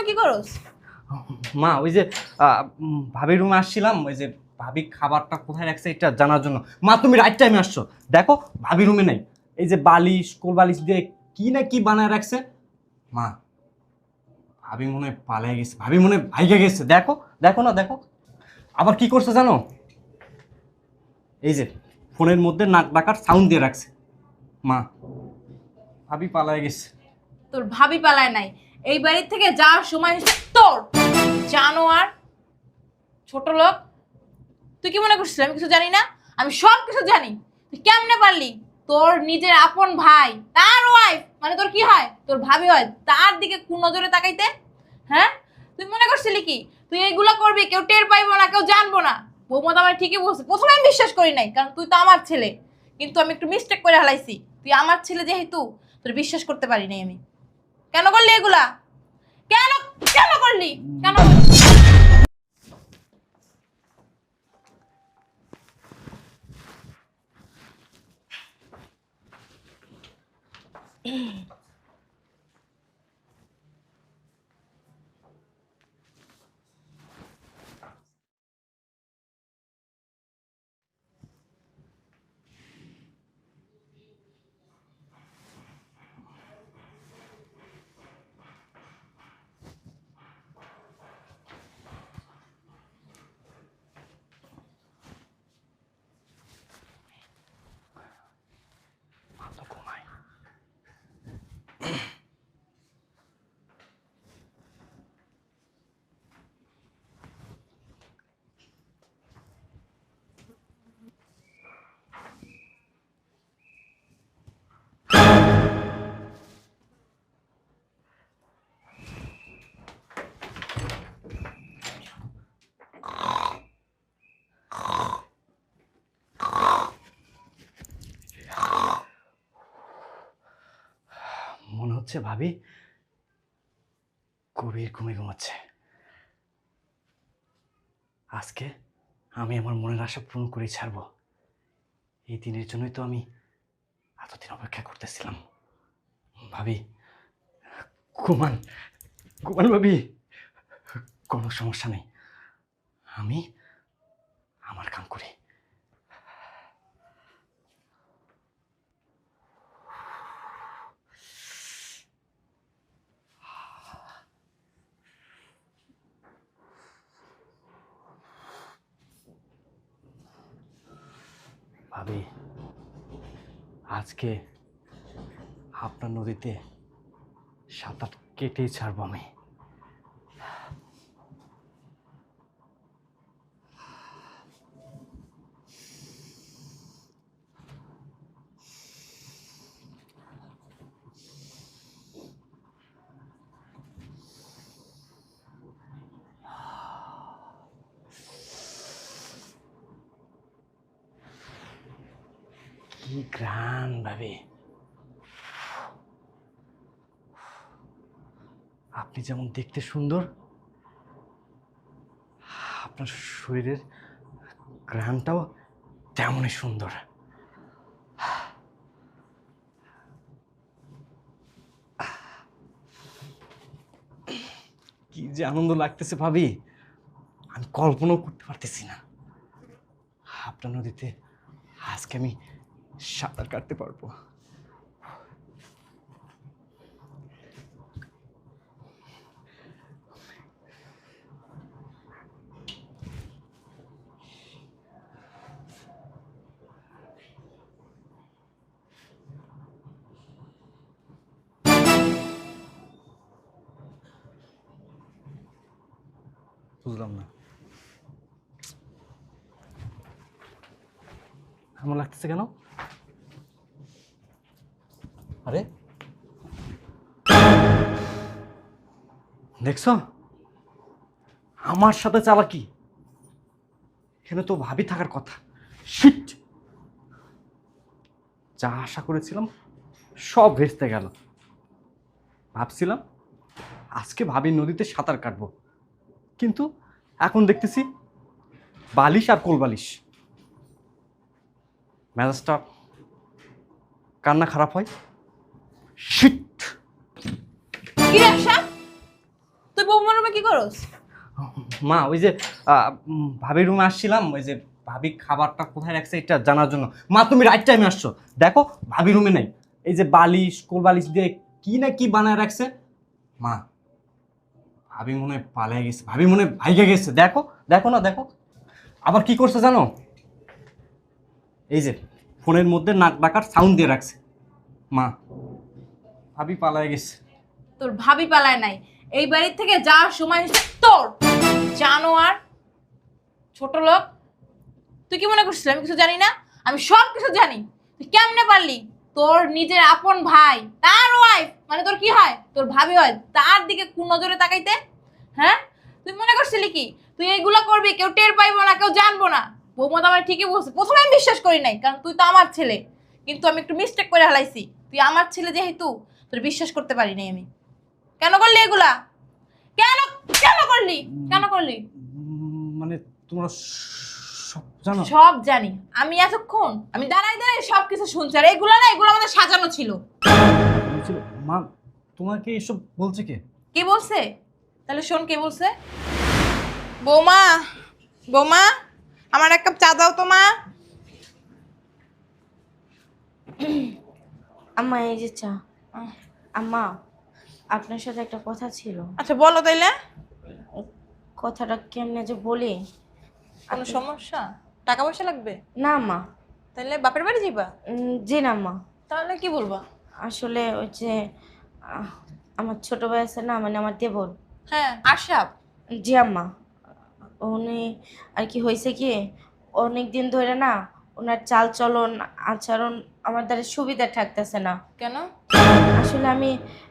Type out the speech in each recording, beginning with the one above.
কি করস? মা ওই যে ভাবির রুমে আসছিলাম, ওই যে ভাবি খাবারটা কোথায় রাখছে এটা জানার জন্য। মা তুমি রাইট টাইমে আসছো, দেখো ভাবি রুমে নাই। এই যে বালিশ কোল বালিশ দিয়ে কি না কি বানায় রাখছে। মা ভাবি মনে হয় পালিয়ে গেছে, ভাবি মনে হয় ভাইগে গেছে। দেখো দেখো না, দেখো আবার কি করছে জানো, এই যে ফোনের মধ্যে নাক ডাকার সাউন্ড দিয়ে রাখছে। মা ভাবি পালায় গেছে। তোর ভাবি পালায় নাই, এই বাড়ি থেকে যাওয়ার সময় হচ্ছে তোর। জানোয়ার, ছোট লোক। তুই কি মনে করছিস আমি কিছু জানি না? আমি সব কিছু জানি। তুই কেমনে পারলি তোর নিজের আপন ভাই, তার ওয়াইফ মানে তোর কি হয়, তোর ভাবি হয়, তার দিকে কোন নজরে তাকাইতে? হ্যাঁ, তুই মনে করছিলি কি তুই এইগুলো করবি কেউ টের পাইবো না, কেউ জানবো না? বৌমা তো আমার ঠিকই বলছে, প্রথমে আমি বিশ্বাস করি নাই, কারণ তুই তো আমার ছেলে। কিন্তু আমি একটু মিস্টেক করে হালাইছি। তুই আমার ছেলে যেহেতু তোর বিশ্বাস করতে পারি নাই আমি। কেন করলি এগুলা? কেন কেন করলি? কেন করলি? মনে হচ্ছে ভাবি গভীর ঘুমে ঘুমাচ্ছে। আজকে আমি আমার মনের আশা পূরণ করেই ছাড়বো। এই দিনের জন্যই তো আমি এতদিন অপেক্ষা করতেছিলাম। ভাবি ঘুমান, ঘুমান ভাবি, কোনো সমস্যা নেই, আমি আমার কাম করি। ভাবি আজকে আপনার নদীতে সাঁতার কেটেই ছাড়বো আমি। কি গ্রান ভাবি, আপনি যেমন দেখতে সুন্দর, আপনার শরীরের গ্রানটাও তেমনই সুন্দর। কি যে আনন্দ লাগতেছে ভাবি, আমি কল্পনাও করতে পারতেছি না। আপনার নদীতে আজকে আমি সাঁতার কাটতে পারবো। বুঝলাম না, এমন লাগতেছে কেন? আরে দেখছো আমার সাথে চালাকি, এখানে তো ভাবি থাকার কথা। শিট, যা আশা করেছিলাম সব ভেস্তে গেল। ভাবছিলাম আজকে ভাবি নদীতে সাঁতার কাটবো, কিন্তু এখন দেখতেছি বালিশ আর কোল বালিশ। মেজাজটা কান্না খারাপ হয়। শিট। কি রে আশা, তুই বৌমা করস? মা ওই যে ভাবির রুমে আসছিলাম, ওই যে ভাবি খাবারটা কোথায় রাখছে এটা জানার জন্য। মা তুমি রাইট টাইমে আসছো, দেখো ভাবি রুমে নাই। এই যে বালিশ কোল বালিশ দিয়ে কি না কি বানায় রাখছে। মা ভাবি মনে হয় পালিয়ে গেছে, ভাবি মনে হয় ভাইগে গেছে। দেখো দেখো না, দেখো আবার কি করছে জানো, এই যে ফোনের মধ্যে নাক ডাকার সাউন্ড দিয়ে রাখছে। মা ভাবি পালিয়ে গেছে। তোর ভাবি পালায় নাই, এই বাড়ির থেকে যাওয়ার সময় হচ্ছে তোর। জানোয়ার, ছোট লোক। তুই কি মনে করছিস আমি কিছু জানি না? আমি সব কিছু জানি। তুই কেমনে পারলি তোর নিজের আপন ভাই, তার ওয়াইফ মানে তোর কি হয়, তোর ভাবি হয়, তার দিকে কোন নজরে তাকাইতে? হ্যাঁ, তুই মনে করছিলি কি তুই এইগুলো করবি কেউ টের পাইবো না, কেউ জানবো না? বৌমা তো আমার ঠিকই বলছে, প্রথমে আমি বিশ্বাস করি নাই, কারণ তুই তো আমার ছেলে। কিন্তু আমি একটু মিস্টেক করে হালাইছি। তুই আমার ছেলে যেহেতু তোর বিশ্বাস করতে পারি নাই আমি। কেন করলি এগুলা? কেন কেন করলি? কেন করলি? মানে তোমরা সব জানো? সব জানি আমি। এতক্ষণ আমি দাঁড়াই দাঁড়াই সবকিছু শুনছি, আর এগুলো না, এগুলো আমাদের সাজানো ছিল। মা তোমাকে এসব বলছে কে? কে বলছে? তাহলে শোন কে বলছে। বৌমা, বৌমা, আমার এক কাপ চা দাও তো মা। আম্মা এই যে চা। আম্মা আপনার সাথে একটা কথা ছিল। আচ্ছা বলো তাইলে। কথাটা কেমনে যে বলি। কোনো সমস্যা? টাকা পয়সা লাগবে? না আম্মা। তাহলে বাপের বাড়ি যাবা? জি না আম্মা। তাহলে কি বলবা? আসলে ওই যে আমার ছোট ভাই আছে না, মানে আমার দেবর। হ্যাঁ, আশরাফ। জি আম্মা। উনি আর কি হয়েছে কি, অনেক দিন ধরে না ওনার চাল চলন আচরণ আমার দ্বারা সুবিধা থাকতেছে না। কেন? আসলে আমি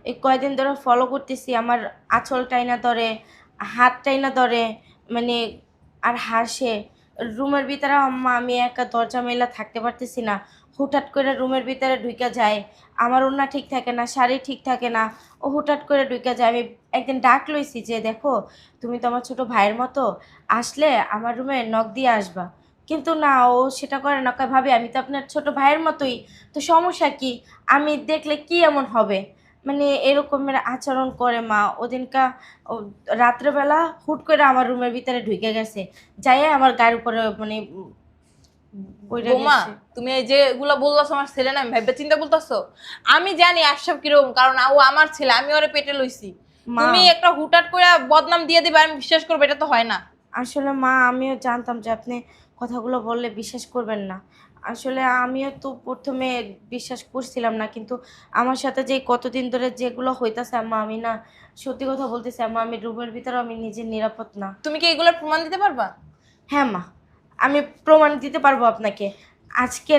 এই কয়দিন ধরে ফলো করতেছি, আমার আঁচলটাই না ধরে, হাতটাই না ধরে, মানে আর হাসে। রুমের ভিতরে আম্মা আমি একা দরজা মেলা থাকতে পারতেছি না। হুটহাট করে রুমের ভিতরে ঢুকে যায়। আমার ওড়না ঠিক থাকে না, শাড়ি ঠিক থাকে না, ও হুটহাট করে ঢুকে যায়। আমি একদিন ডাক লইছি যে দেখো তুমি তো আমার ছোট ভাইয়ের মতো, আসলে আমার রুমে নক দিয়ে আসবা। কিন্তু না, ও সেটা করে না। কয় ভাবি আমি তো আপনার ছোট ভাইয়ের মতোই, তো সমস্যা কি, আমি দেখলে কি এমন হবে, মানে এরকমের আচরণ করে। মা ওদিনকা রাত্রেবেলা হুট করে আমার রুমের ভিতরে ঢুকে গেছে, যাই আমার গায়ের উপরে মানে বইরা বৌমা, গেছে। তুমি এই যে এগুলা বললাছো আমার ছেলে না, আমি ভাইবা চিন্তা বলতাছো? আমি জানি আশরাফ কিরকম, কারণ ও আমার ছেলে, আমি ওরে পেটে লইছি। মা তুমি একটা হুটহাট করে বদনাম দিয়ে দিবা আমি বিশ্বাস করবো? এটা তো হয় না। আসলে মা আমিও জানতাম যে আপনি কথাগুলো বললে বিশ্বাস করবেন না। আসলে আমিও তো প্রথমে বিশ্বাস করছিলাম না, কিন্তু আমার সাথে যে কতদিন ধরে যেগুলো হইতাছে আম্মা, আমি না সত্যি কথা বলতেছি আম্মা, আমি রুমের ভিতরে আমি নিজে নিরাপদ না। তুমি কি এগুলোর প্রমাণ দিতে পারবা? হ্যাঁ মা, আমি প্রমাণ দিতে পারবো আপনাকে। আজকে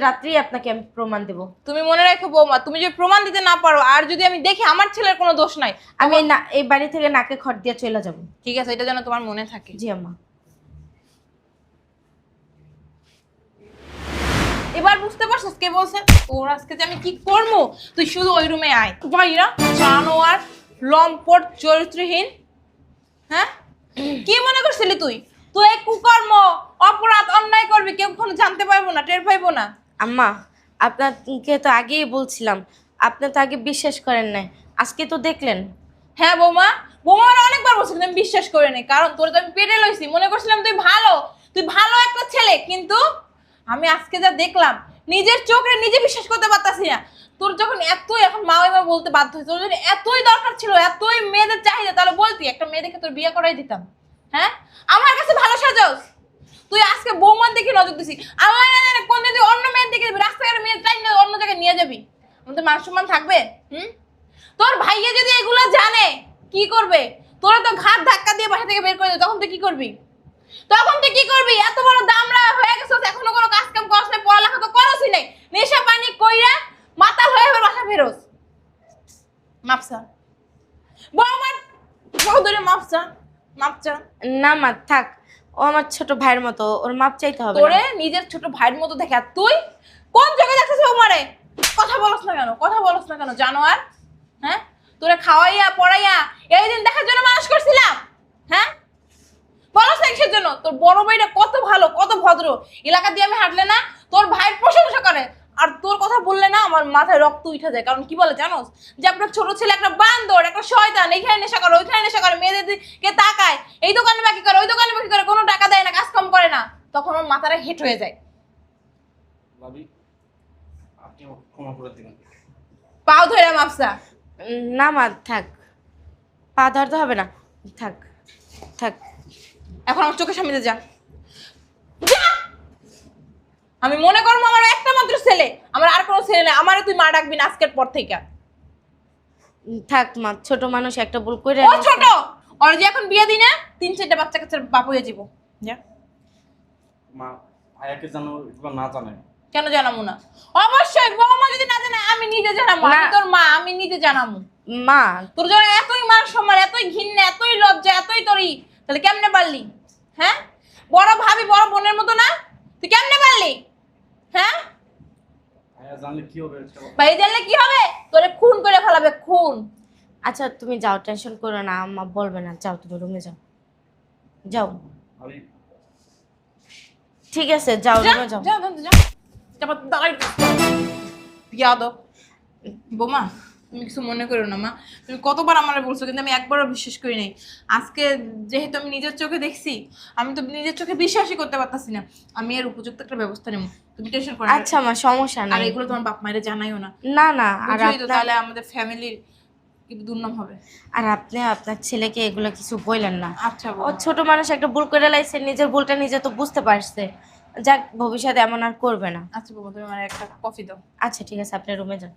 রাত্রেই আপনাকে আমি প্রমাণ দেব। তুমি মনে রাখো বৌমা, তুমি যদি প্রমাণ দিতে না পারো, আর যদি আমি দেখি আমার ছেলের কোনো দোষ নাই, আমি এই বাড়ি থেকে নাকে খড় দিয়ে চলে যাব। ঠিক আছে, এটা যেন তোমার মনে থাকে। জি আম্মা। এবার বুঝতে পারছিস কে বলছে তোর আজকে যে আমি কি করবো? তুই শুধু ওই রুমে আয়। ভাইরা জানোয়ার, লম্পট, চরিত্রহীন। হ্যাঁ, কি মনে করছিলি তুই? তুই এই কুকর্ম, অপরাধ, অন্যায় করবি, কেউ কখনো জানতে পারবো না, টের পাইবো না। আম্মা আপনাকে তো আগেই বলছিলাম, আপনি তো আগে বিশ্বাস করেন নাই, আজকে তো দেখলেন। হ্যাঁ বৌমা, বৌমা আমার অনেকবার বলছে কিন্তু আমি বিশ্বাস করি নাই, কারণ তোর তো আমি পেটে লইছি, মনে করছিলাম তুই ভালো, তুই ভালো একটা ছেলে। কিন্তু আমি আজকে যা দেখলাম, নিজের চোখে নিজে বিশ্বাস করতে পারতাছি না। তোর যখন এতই এখন মা বলতে বাধ্য হয়েছে, তোর যদি এতই দরকার ছিল, এতই মেয়েদের চাহিদা, তাহলে বলতি একটা মেয়ে দেখে তোর বিয়ে করাই দিতাম। হ্যাঁ, আমার কাছে ভালো সাজস, তুই আজকে বৌমার দিকে নজর দিছি। আল্লাহ না জানে কোন যদি অন্য মেয়ের দিকে রাস্তাঘাটে মেয়ের টাইম অন্য জায়গায় নিয়ে যাবি, আমাদের মান সম্মান থাকবে? তোর ভাইয়া যদি এগুলো জানে কি করবে? তোরা তো ঘাট ধাক্কা দিয়ে বাসা থেকে বের করে দেবে, তখন তুই কি করবি? তখন তুই কি করবি? এত বড় দামড়া হয়ে গেছিস, এখনো কোনো কাজ কাম করছ না, পড়ালেখা তো করছই নাই, নেশা পানি কইরা মাতাল হয়ে এবার বাসা ফেরোস। মাপসা বৌমার বৌদরে, মাপসা মাপচা। না মা থাক, ও আমার ছোট ভাইয়ের মতো, ওর মাপ চাইতে হবে না। তোরে নিজের ছোট ভাইয়ের মতো দেখে, আর তুই কোন জায়গায় দেখছিস বৌমারে? কথা বলছ না কেন? কথা বলছ না কেন জানোয়ার? হ্যাঁ, তোরে খাওয়াইয়া পড়াইয়া এই দিন দেখার জন্য মানুষ করছিলাম। হ্যাঁ, বলছ না কিসের জন্য? তোর বড় ভাইটা কত ভালো, কত ভদ্র, এলাকা দিয়ে আমি হাঁটলে না তোর ভাইয়ের প্রশংসা করে। আর তোর কথা বললে না আমার মাথায় রক্ত উঠে যায়। কারণ কি বলে জানোস, যে আপনার ছোট ছেলে একটা বান্দর, একটা শয়তান, এইখানে নেশা করে ওইখানে নেশা করে, মেয়েদেরকে তাকায়, এই দোকানে বাকি করে ওই দোকানে বাকি করে, কোনো টাকা দেয় না, কাজ কাম করে না, তখন ওর মাথাটা হেট হয়ে যায়। ভাবি আপনি আমাকে ক্ষমা করে দিবেন। পাও ধরে মাপসা। না মা থাক, পা ধরতে হবে না, থাক থাক। এখন আমার চোখের সামনে যা, যা। আমি মনে করবো আমার একটা মাত্র ছেলে, আমার আর কোনো ছেলে নেই, আমারে তুই মা ডাকবি না আজকের পর থেকে। থাক মা, ছোট মানুষ একটা ভুল করে ও ছোট, ওর যে এখন বিয়ে দিই না, 3-4টা বাচ্চা কাচ্চার বাপ হয়ে যাবো। যা। মা ভাইয়াকে যেন এগুলো না জানে। কেন জানামু না? অবশ্যই বৌমা যদি না জানে আমি নিজে জানাবো। আমি না। তোর মা, আমি নিজে জানাবো। মা। তোর জন্য এতই মান সম্মান, এতই ঘৃণা, এতই লজ্জা, এতই তরি, তাহলে কেমনে পারলি? হ্যাঁ, বড় ভাবি বড় বোনের মতো না, তুই কেমনে পারলি? হ্যাঁ, ভাইয়া জানলে কি হবে? ভাই জানলে কি হবে? তোরে খুন করে ফেলাবে, খুন। আচ্ছা তুমি যাও, টেনশন করো না, আম্মা বলবে না, যাও তুমি রুমে যাও, যাও। ভাবি ঠিক আছে যাও, যা রুমে যাও। যা যা, যা। তারপর দাঁড়াই ইয়াদব। বোমা তুমি কিছু মনে করো না মা, তুমি কতবার আমারে বলছো কিন্তু আমি একবারও বিশ্বাস করি নাই। আজকে যেহেতু আমি নিজের চোখে দেখছি, আমি তো নিজের চোখে বিশ্বাসই করতে পারতাছি না। আমি এর উপযুক্ত একটা ব্যবস্থা নেব, তুমি টেনশন করো না। আচ্ছা মা, সমস্যা আর নাই। এগুলো তোমার বাপ মায়ের জানাইও না, না না, আর বুঝছোই তো, আপনার তাহলে আমাদের ফ্যামিলির কি দুর্নাম হবে। আর আপনি আপনার ছেলেকে এগুলো কিছু বললেন না। আচ্ছা ও ছোট মানুষ, একটা ভুল করে লাইছে, নিজের ভুলটা নিজে তো বুঝতে পারছে। যাক, ভবিষ্যতে এমন আর করবে না। আচ্ছা বাবা, তুমি আমার একটা কফি দাও। আচ্ছা ঠিক আছে, আপনি রুমে যান।